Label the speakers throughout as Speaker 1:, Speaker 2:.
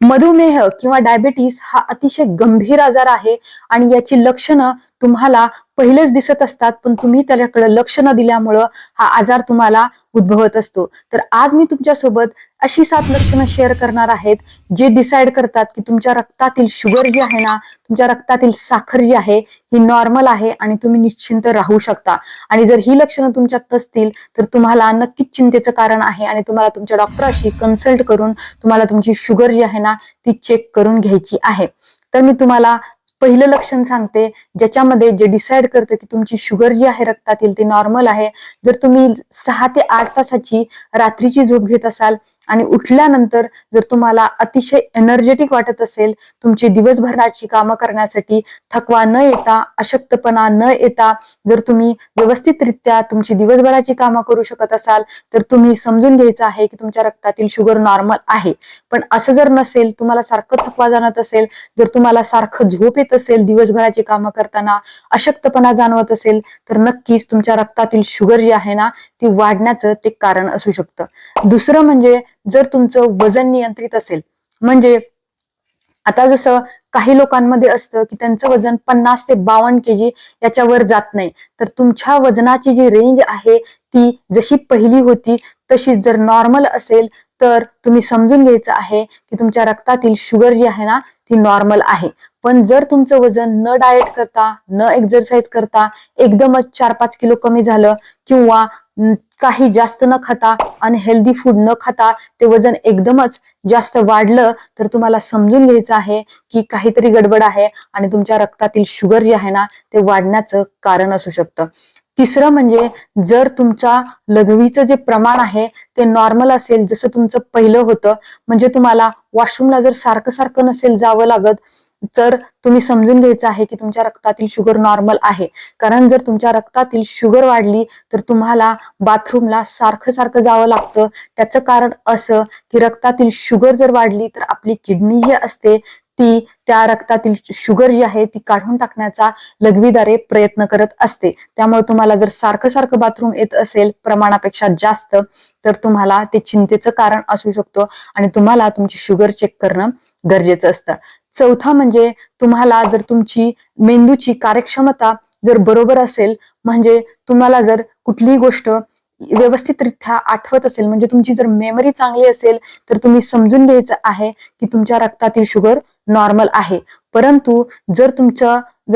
Speaker 1: मधुमेह किंवा डायबिटीस हा अतिशय गंभीर आजार आहे आणि याची लक्षणं तुम्हाला पहिलेच दिसत असतात, पण तुम्ही त्याच्याकडे लक्ष न दिल्यामुळं हा आजार तुम्हाला उद्भवत असतो. तर आज मी तुमच्यासोबत अशी 7 लक्षणं शेअर करणार आहेत, जे डिसाईड करतात की तुमच्या रक्तातील शुगर जी आहे ना, तुमच्या रक्तातील साखर जी आहे ही नॉर्मल आहे आणि तुम्ही निश्चिंत राहू शकता. आणि जर ही लक्षणं तुमच्यात नसतील तर तुम्हाला नक्कीच चिंतेचं कारण आहे आणि तुम्हाला तुमच्या डॉक्टराशी कन्सल्ट करून तुम्हाला तुमची शुगर जी आहे ना ती चेक करून घ्यायची आहे. तर मी तुम्हाला पहिलं लक्षण सांगते, ज्याच्यामध्ये जे डिसाईड करतं की तुमची शुगर जी आहे रक्तातील ती नॉर्मल आहे. जर तुम्ही 6 ते 8 तासाची रात्रीची झोप घेत असाल आणि उठल्यानंतर जर तुम्हाला अतिशय एनर्जेटिक वाटत असेल, तुमची दिवसभराची कामं करण्यासाठी थकवा न येता, अशक्तपणा न येता जर तुम्ही व्यवस्थितरित्या तुमची दिवसभराची कामं करू शकत असाल, तर तुम्ही समजून घ्यायचं आहे की तुमच्या रक्तातील शुगर नॉर्मल आहे. पण असं जर नसेल, तुम्हाला सारखं थकवा जाणवत असेल, जर तुम्हाला सारखं झोप येत असेल दिवसभराची कामं करताना, अशक्तपणा जाणवत असेल, तर नक्कीच तुमच्या रक्तातील शुगर जी आहे ना ती वाढण्याचं ते कारण असू शकतं. दुसरं म्हणजे जर तुमचं वजन नियंत्रित असेल, म्हणजे आता जसं काही लोकांमध्ये असतं की त्यांचं वजन 50 ते 52 केजी याच्यावर जात नाही, तर तुमच्या वजनाची जी रेंज आहे ती जशी पहिली होती तशीच जर नॉर्मल असेल, तर तुम्ही समजून घ्यायचं आहे की तुमच्या रक्तातील शुगर जी आहे ना ती नॉर्मल आहे. पण जर तुमचं वजन न डाएट करता, न एक्सरसाइज करता एकदमच 4-5 किलो कमी झालं किंवा काही जास्त न खाता आणि हेल्दी फूड न खाता ते वजन एकदमच जास्त वाढलं, तर तुम्हाला समजून घ्यायचं आहे की काहीतरी गडबड आहे आणि तुमच्या रक्तातील शुगर जे आहे ना ते वाढण्याचं कारण असू शकतं. तिसरं म्हणजे जर तुमच्या लघवीचं जे प्रमाण आहे ते नॉर्मल असेल, जसं तुमचं पहिलं होतं, म्हणजे तुम्हाला वॉशरूमला जर सारखं सारखं नसेल जावं लागत, तर तुम्ही समजून घ्यायचं आहे की तुमच्या रक्तातील शुगर नॉर्मल आहे. कारण जर तुमच्या रक्तातील शुगर वाढली तर तुम्हाला बाथरूमला सारखं सारखं जावं लागतं. त्याचं कारण असं की रक्तातील शुगर जर वाढली तर आपली किडनी जी असते ती त्या रक्तातील शुगर जी आहे ती काढून टाकण्याचा लघवीद्वारे प्रयत्न करत असते. त्यामुळे तुम्हाला जर सारखं सारखं बाथरूम येत असेल प्रमाणापेक्षा जास्त, तर तुम्हाला ते चिंतेचं कारण असू शकतं आणि तुम्हाला तुमची शुगर चेक करणं गरजेचं असतं. चौथा म्हणजे तुम्हाला जर तुमची मेंदूची कार्यक्षमता जर बरोबर असेल, म्हणजे तुम्हाला जर कुठलीही गोष्ट व्यवस्थितरित्या आठवत असेल, म्हणजे तुमची जर मेमरी चांगली असेल, तर तुम्ही समजून घ्यायचं आहे की तुमच्या रक्तातील शुगर नॉर्मल आहे. परंतु जर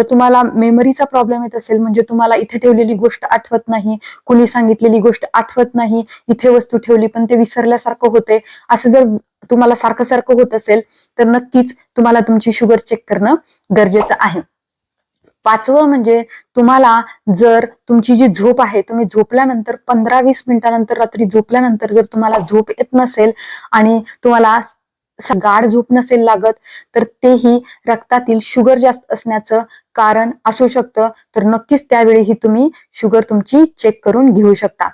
Speaker 1: तुम्हाला मेमरीचा प्रॉब्लेम येत असेल, म्हणजे तुम्हाला इथे ठेवलेली गोष्ट आठवत नाही, कुणी सांगितलेली गोष्ट आठवत नाही, इथे वस्तू ठेवली पण ते विसरल्यासारखं होते, असं जर तुम्हाला सारखं सारखं होत असेल, तर नक्कीच तुम्हाला तुमची शुगर चेक करणं गरजेचं आहे. पाचवं म्हणजे तुम्हाला जर तुमची जी झोप आहे, तुम्ही झोपल्यानंतर 15-20 मिनिटानंतर रात्री झोपल्यानंतर जर तुम्हाला झोप येत नसेल आणि तुम्हाला गाढ झोप नसेल लागत, तर तेही रक्तातील शुगर जास्त असण्याचं कारण असू शकतं. तर नक्कीच त्यावेळीही तुम्ही शुगर तुमची चेक करून घेऊ शकता.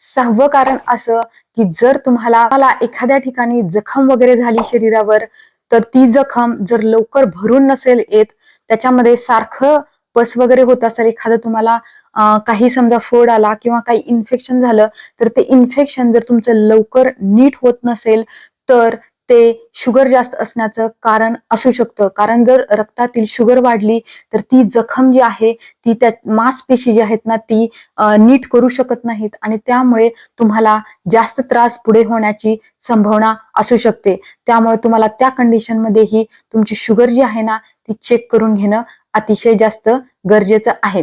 Speaker 1: 6वं कारण असं की जर तुम्हाला एखाद्या ठिकाणी जखम वगैरे झाली शरीरावर, तर ती जखम जर लवकर भरून नसेल येत, त्याच्यामध्ये सारखं पस वगैरे होत असेल, एखादं तुम्हाला काही समजा फोड आला किंवा काही इन्फेक्शन झालं, तर ते इन्फेक्शन जर तुमचं लवकर नीट होत नसेल, तर ते शुगर जास्त असण्याचं कारण असू शकतं. कारण जर रक्तातील शुगर वाढली तर ती जखम जी आहे ती त्या मांसपेशी जी आहेत ना ती नीट करू शकत नाहीत आणि त्यामुळे तुम्हाला जास्त त्रास पुढे होण्याची संभावना असू शकते. त्यामुळे तुम्हाला त्या कंडिशनमध्येही तुमची शुगर जी आहे ना ती चेक करून घेणं अतिशय जास्त गरजेचं आहे.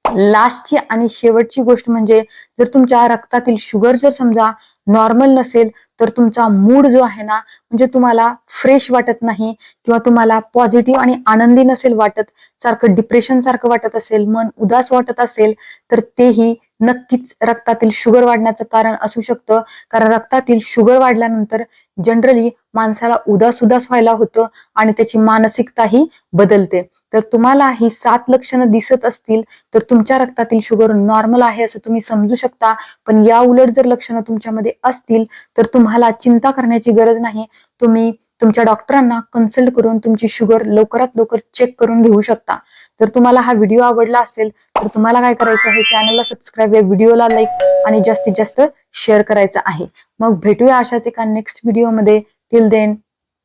Speaker 1: लास्टची आणि शेवटची गोष्ट म्हणजे जर तुमच्या रक्तातील शुगर जर समजा नॉर्मल नसेल, तर तुमचा मूड जो आहे ना, म्हणजे तुम्हाला फ्रेश वाटत नाही किंवा तुम्हाला पॉझिटिव्ह आणि आनंदी नसेल वाटत, सारखं डिप्रेशन सारखं वाटत असेल, मन उदास वाटत असेल, तर तेही नक्कीच रक्तातील शुगर वाढण्याचं कारण असू शकतं. कारण रक्तातील शुगर वाढल्यानंतर जनरली माणसाला उदास उदास व्हायला होतं आणि त्याची मानसिकताही बदलते. तर तुम्हाला ही 7 लक्षणं दिसत असतील, तर तुमच्या रक्तातील शुगर नॉर्मल आहे असं तुम्ही समजू शकता. पण या उलट जर लक्षणं तुमच्यामध्ये असतील, तर तुम्हाला चिंता करण्याची गरज नाही. तुम्ही तुमच्या डॉक्टरांना कन्सल्ट करून तुमची शुगर लवकरात लवकर चेक करून घेऊ शकता. जर तुम्हाला हा व्हिडिओ आवडला असेल, तर तुम्हाला काय करायचं आहे, चॅनलला सबस्क्राईब, या व्हिडिओला लाईक आणि जास्तीत जास्त शेअर करायचं आहे. मग भेटूया अशाच एका नेक्स्ट व्हिडिओमध्ये. टिल देन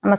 Speaker 1: नमस्कार.